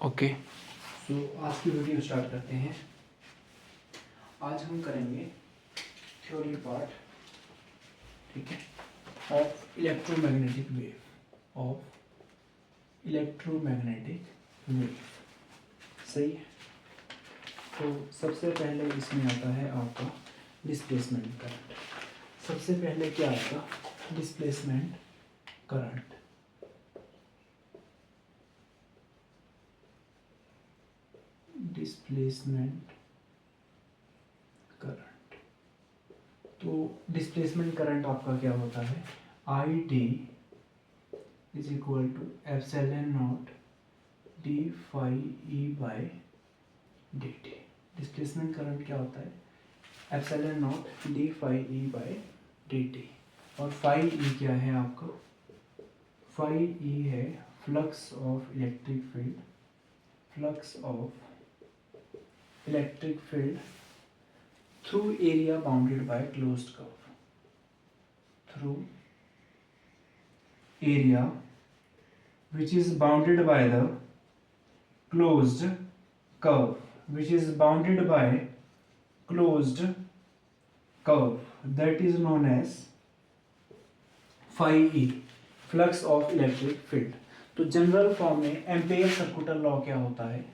Okay. सो आज की video start करते हैं। आज हम करेंगे थ्योरी पार्ट, ठीक है, ऑफ इलेक्ट्रोमैग्नेटिक वेव। सही है। तो सबसे पहले इसमें आता है आपका डिस्प्लेसमेंट करंट। सबसे पहले क्या आएगा? Displacement current. Displacement current. तो डिस्प्लेसमेंट करंट आपका क्या होता है? I D is equal to epsilon naught D phi E by D T. Displacement current क्या होता है? Epsilon naught D phi E by D T. और फाई ई क्या है आपका? फाई ई है flux of electric field. Flux of electric field through area bounded by closed curve. Through area which is bounded by the closed curve, which is bounded by closed curve, that is known as phi e, flux of electric field. तो general form में ampere circular law क्या होता है?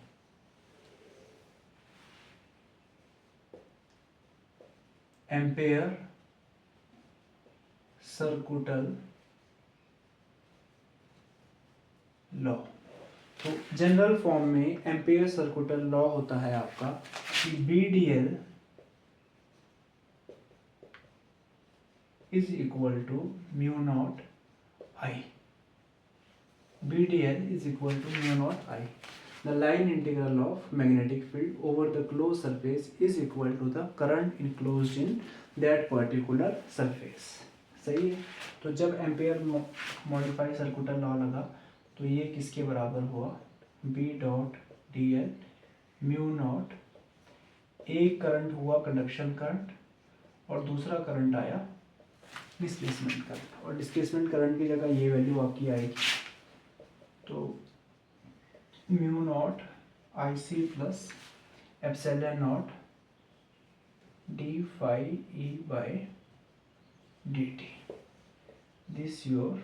Ampere circular law. तो general form में ampere circular law होता है आपका कि B D L is equal to mu naught I. B D L is equal to mu naught I. The line integral of magnetic field over the closed surface is equal to the current enclosed in that particular surface. सही है। तो जब ampere modify circular law लगा तो ये किसके बराबर हुआ? B dot D L mu naught. एक करंट हुआ कंडक्शन करंट और दूसरा करंट आया डिस्प्लेसमेंट करंट। और डिस्प्लेसमेंट करंट की जगह ये वैल्यू आपकी आएगी, तो mu naught I C plus epsilon naught D phi E by D T. This your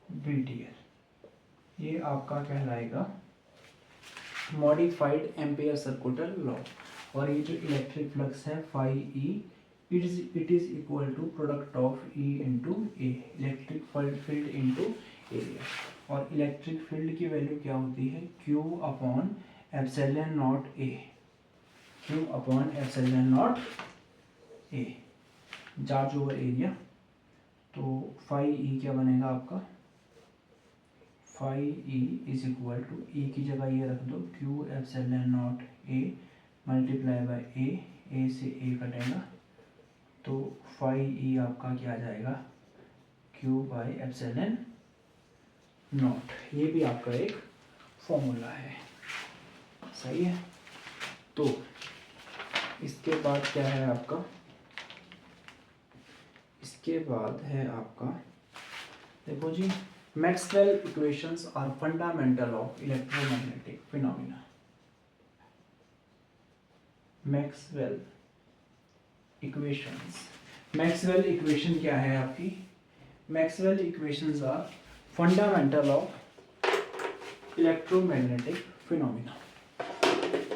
B D L. ये आपका कहलाएगा मॉडिफाइड एम्पेयर सर्कुलर लॉ। और ये जो इलेक्ट्रिक फ्लक्स है phi E, it is equal to product of E into A, electric field into area. और electric field की value क्या होती है? Q upon epsilon not A. Q upon epsilon not A, charge over area. तो phi E क्या बनेगा आपका? Phi E is equal to E की जगह ये रख दो, Q epsilon not A multiply by A से ए कटेगा, तो फाई ई आपका क्या आ जाएगा? Q by epsilon not. ये भी आपका एक फॉर्मूला है। सही है। तो इसके बाद क्या है आपका? इसके बाद है आपका, देखो जी, Maxwell equations are fundamental of electromagnetic phenomena. Maxwell equation क्या है आपकी? Maxwell equations are fundamental of electromagnetic phenomena.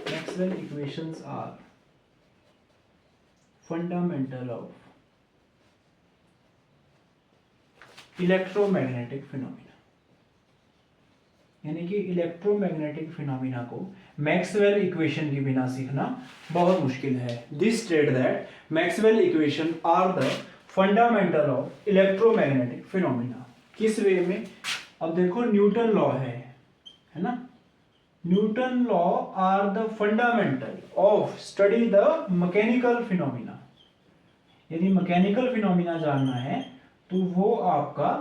Maxwell equations are fundamental of electromagnetic phenomena. यानी कि इलेक्ट्रोमैग्नेटिक फिनोमिना को मैक्सवेल इक्वेशन के बिना सीखना बहुत मुश्किल है। This state that Maxwell equation are the fundamental of electromagnetic phenomena. किस वे में? अब देखो, न्यूटन लॉ है ना? Newton law are the fundamental of study the mechanical phenomena. यदि मैकेनिकल फिनोमिना जानना है तो वो आपका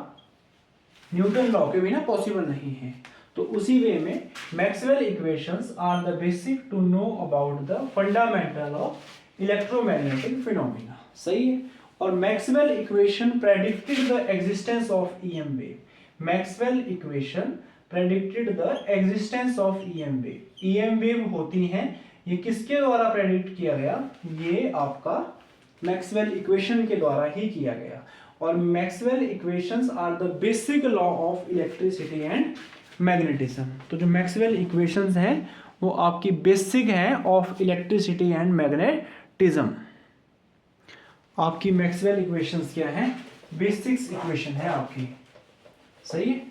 न्यूटन लॉ के बिना पॉसिबल नहीं है। तो उसी वे में Maxwell equations are the basic to know about the fundamental of electromagnetic phenomena. सही है। और Maxwell equation predicted the existence of EM wave. Maxwell equation predicted the existence of EM wave. EM wave होती हैं, ये किसके द्वारा predict किया गया? ये आपका मैक्सवेल इक्वेशन के द्वारा ही किया गया। और Maxwell equations are the basic law of electricity and magnetism. तो जो मैक्सवेल इक्वेशंस हैं वो आपकी बेसिक है ऑफ इलेक्ट्रिसिटी एंड मैग्नेटिज्म। आपकी मैक्सवेल इक्वेशंस क्या है? बेसिक्स इक्वेशन है आपकी, सही है,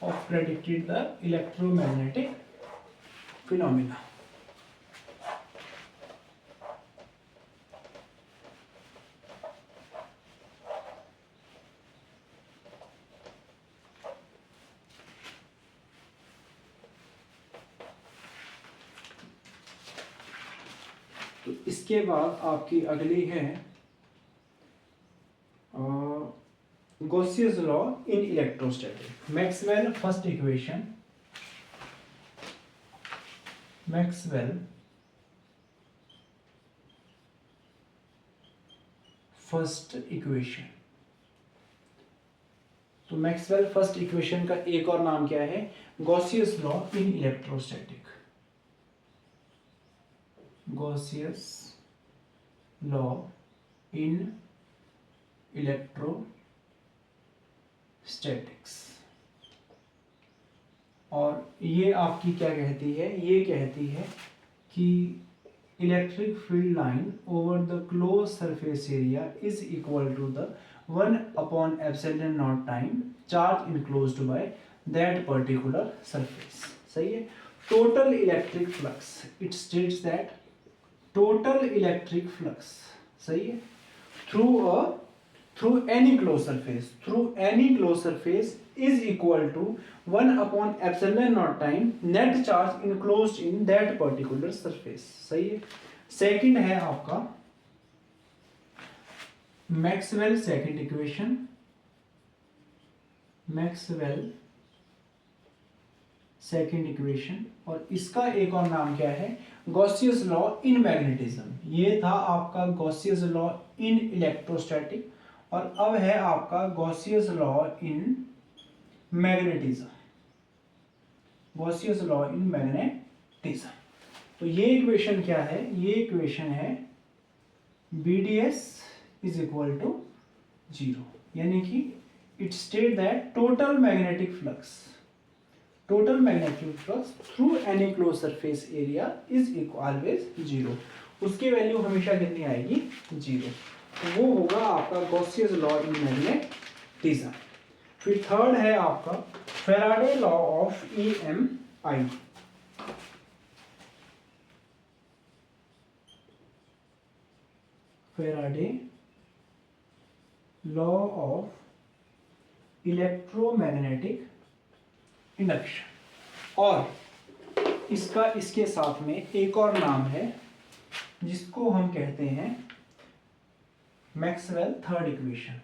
of predicted the electromagnetic phenomena. तो इसके बाद आपकी अगली है Gauss's law in electrostatic. Maxwell first equation, Maxwell first equation. तो मैक्सवेल फर्स्ट इक्वेशन का एक और नाम क्या है? Gauss's law in electrostatic. Gauss's law in electrostatics. और ये आपकी क्या कहती है? ये कहती है कि electric field line over the close surface area is equal to the 1/ε0 time charge enclosed by that particular surface. सही है। Total electric flux, it states that total electric flux, सही है, through any closed surface is equal to 1/ε0 time net charge enclosed in that particular surface। सही है। Second है आपका Maxwell second equation, Maxwell second equation. और इसका एक और नाम क्या है? Gauss's law in magnetism. ये था आपका गॉसियस लॉ इन इलेक्ट्रोस्टैटिक, और अब है आपका Gauss's law in magnetism. Gauss's law in magnetism. तो ये इक्वेशन क्या है? ये इक्वेशन है BdS इज इक्वल टू 0, यानी कि it state that total magnetic flux through any close surface area is always 0। उसकी वैल्यू हमेशा कितनी आएगी? 0। तो वो होगा आपका गॉसियस लॉ इन मैग्नेटिज्म। फिर थर्ड है आपका Faraday law of EMI। Faraday law of electromagnetic induction. और इसका इसके साथ में एक और नाम है जिसको हम कहते हैं Maxwell third equation.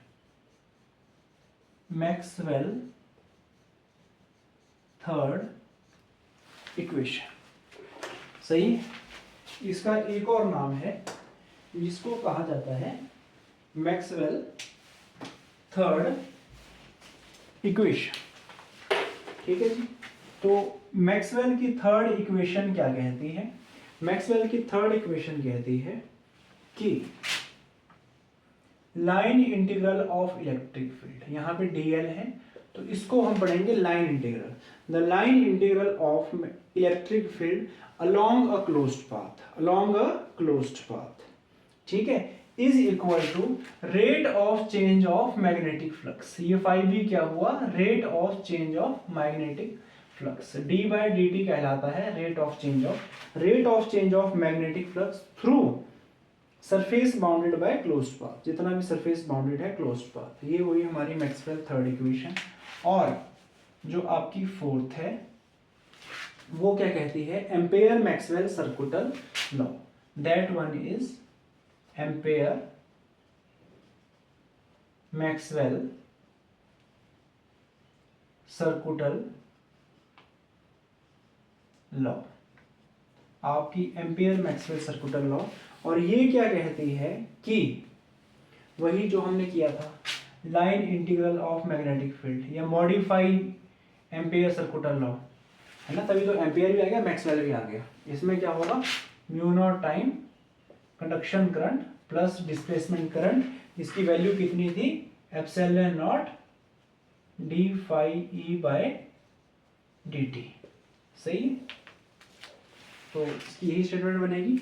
Maxwell third equation, सही। इसका एक और नाम है जिसको कहा जाता है मैक्सवेल थर्ड इक्वेशन, ठीक है जी। तो मैक्सवेल की थर्ड इक्वेशन क्या कहती है? मैक्सवेल की थर्ड इक्वेशन कहती है कि line integral of electric field, यहाँ पे dl है तो इसको हम पढ़ेंगे line integral. The line integral of electric field along a closed path, ठीक है, is equal to rate of change of magnetic flux. ये 5b क्या हुआ? Rate of change of magnetic flux. d/dt कहलाता है rate of change of magnetic flux through surface bounded by closed path. जितना भी surface bounded है closed path. ये हुई हमारी मैक्सवेल थर्ड इक्वेशन। और जो आपकी फोर्थ है वो क्या कहती है? Ampere Maxwell सर्कुटल law. That one is ampere Maxwell सर्कुटल law, आपकी एम्पेयर मैक्सवेल सर्कुटल लॉ। और ये क्या कहती है कि वही जो हमने किया था line integral of magnetic field, या मॉडिफाई एम्पियर सर्कुलर लॉ, है ना, तभी तो एम्पियर भी आ गया, मैक्सवेल भी आ गया। इसमें क्या होगा, mu naught time conduction current plus displacement current, इसकी वैल्यू कितनी थी, epsilon naught D phi E by D T. सही है, तो इसकी यही स्टेटमेंट बनेगी,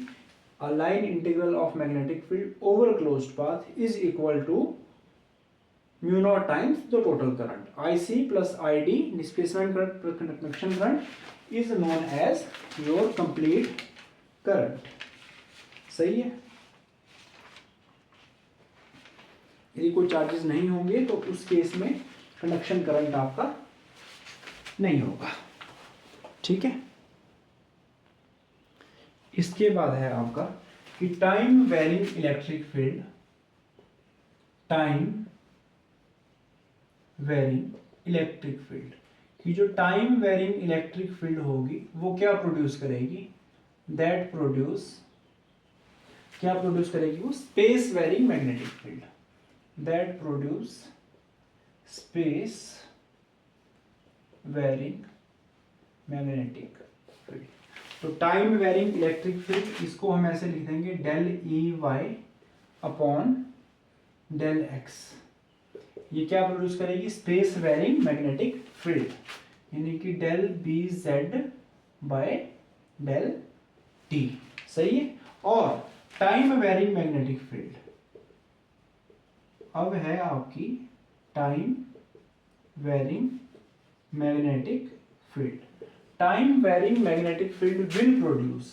a line integral of magnetic field over closed path is equal to mu naught times the total current, I C plus I D displacement current plus conduction current is known as your complete current. सही है, यदि कोई charges नहीं होंगे तो उस case में conduction current आपका नहीं होगा। ठीक है, इसके बाद है आपका कि time varying electric field, time varying electric field की जो टाइम वेरिंग इलेक्ट्रिक फील्ड होगी वो क्या प्रोड्यूस करेगी, दैट प्रोड्यूस, क्या प्रोड्यूस करेगी वो, space varying magnetic field, that produce space varying magnetic field. तो टाइम वेरिंग इलेक्ट्रिक फील्ड, इसको हम ऐसे लिख देंगे del E Y upon del X, ये क्या प्रोड्यूस करेगी, स्पेस वेरिंग मैग्नेटिक फील्ड, यानी कि del B Z by del T. सही है, और टाइम वेरिंग मैग्नेटिक फील्ड अब है आपकी time varying magnetic field. Time varying magnetic field will produce,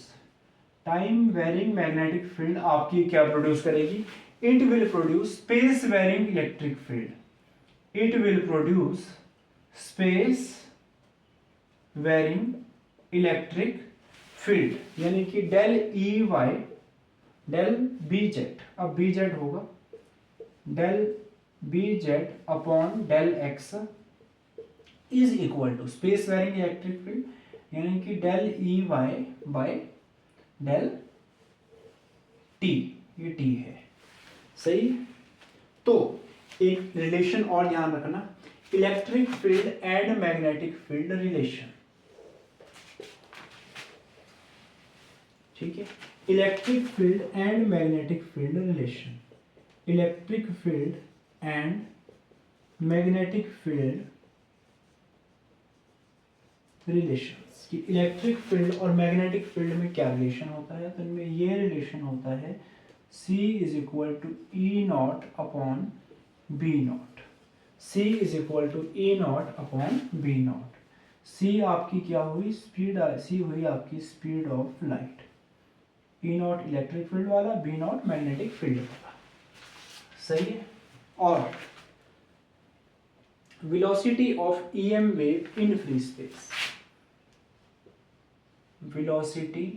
time varying magnetic field आपकी क्या प्रोड्यूस करेगी, it will produce space varying electric field, it will produce space varying electric field, यानी कि del E Y del B Z, अब B Z होगा del B Z upon del X is equal to space varying electric field, यानी कि del E Y by del T, ये T है। सही, तो एक रिलेशन और ध्यान रखना, electric field and magnetic field relation. ठीक है, electric field and magnetic field relation, electric field and magnetic field relations, कि इलेक्ट्रिक फील्ड और मैग्नेटिक फील्ड में क्या रिलेशन होता है, तो इनमें ये रिलेशन होता है C is equal to E naught upon B naught, C is equal to E naught upon B naught. C आपकी क्या हुई, स्पीड, C हुई आपकी speed of light, E naught electric field वाला, बी नॉट मैग्नेटिक फील्ड वाला। सही है, और velocity of EM wave in free space, velocity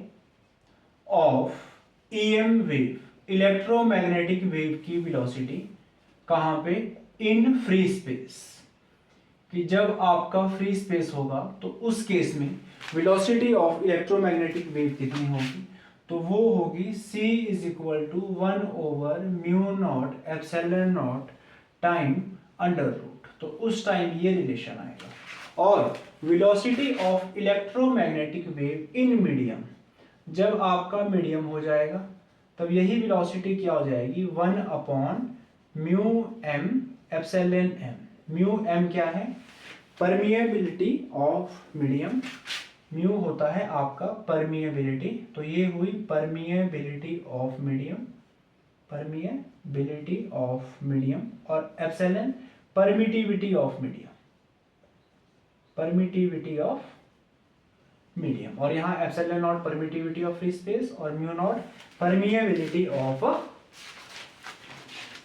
of EM wave, electromagnetic wave की वेलोसिटी कहां पे, इन फ्री स्पेस, कि जब आपका फ्री स्पेस होगा तो उस केस में वेलोसिटी ऑफ इलेक्ट्रोमैग्नेटिक वेव कितनी होगी, तो वो होगी c is equal to 1/μ not epsilon not time under root, तो उस टाइम ये रिलेशन आएगा। और velocity of electromagnetic wave in medium, जब आपका मीडियम हो जाएगा तब यही वेलोसिटी क्या हो जाएगी, 1/μm epsilon m, mu m क्या है, परमिएबिलिटी ऑफ मीडियम, म्यू होता है आपका परमिएबिलिटी, तो ये हुई permeability of medium, permeability of medium, और epsilon permittivity of medium, permittivity of medium, और यहाँ epsilon not permittivity of free space और mu not permeability of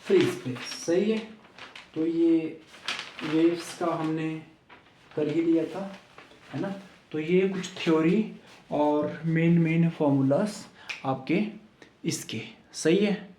free space. सही है, तो ये वेव्स का हमने कर ही दिया था, है ना, तो ये कुछ थ्योरी और मेन फॉर्मूलास आपके इसके। सही है।